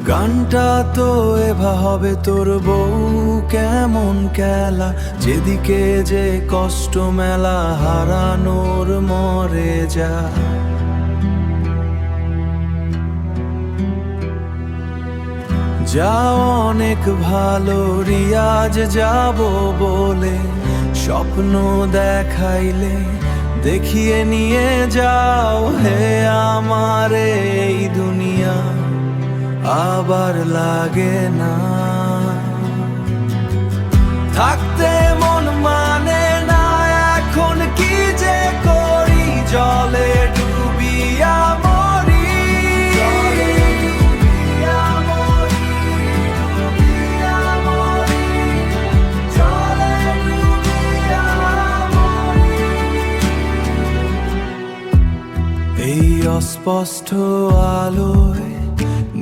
গানটা তো এভা হবে তোর বউ কেমন খেলা, যেদিকে যে কষ্ট মেলা হারানোর মরে যা। যা অনেক ভালো রিয়াজ যাব বলে স্বপ্ন দেখাইলে দেখিয়ে নিয়ে যাও হে আমার এই দুনিয়া আবার লাগে না। থাকতে মন মানে না এখন কি যে করি, জলে ডুবিয়া মরি। এই অস্পষ্ট আলোয়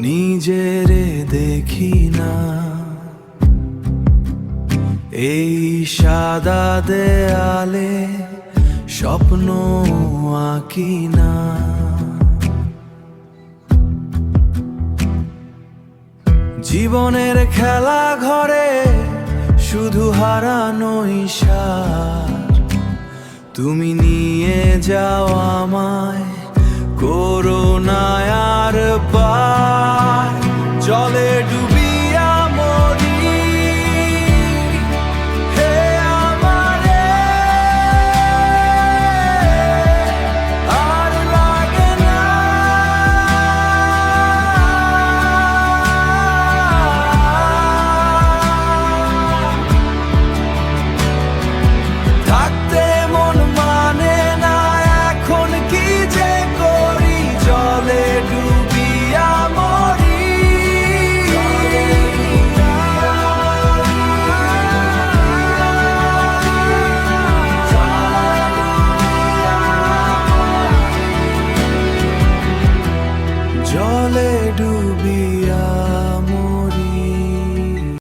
নিজেরে দেখি না, এই সাদা দেয়ালে স্বপ্ন আঁকি না। জীবনের খেলা ঘরে শুধু হারানোই সার, তুমি নিয়ে যাও আমায় করুণায় আর পার। জলে ডুবিয়া মরি হে আমারে আর লাগে না। থাকতে মন মানে না এখন কি যে করি, জলে ডুবিয়া মরি। জলে ডুবিয়া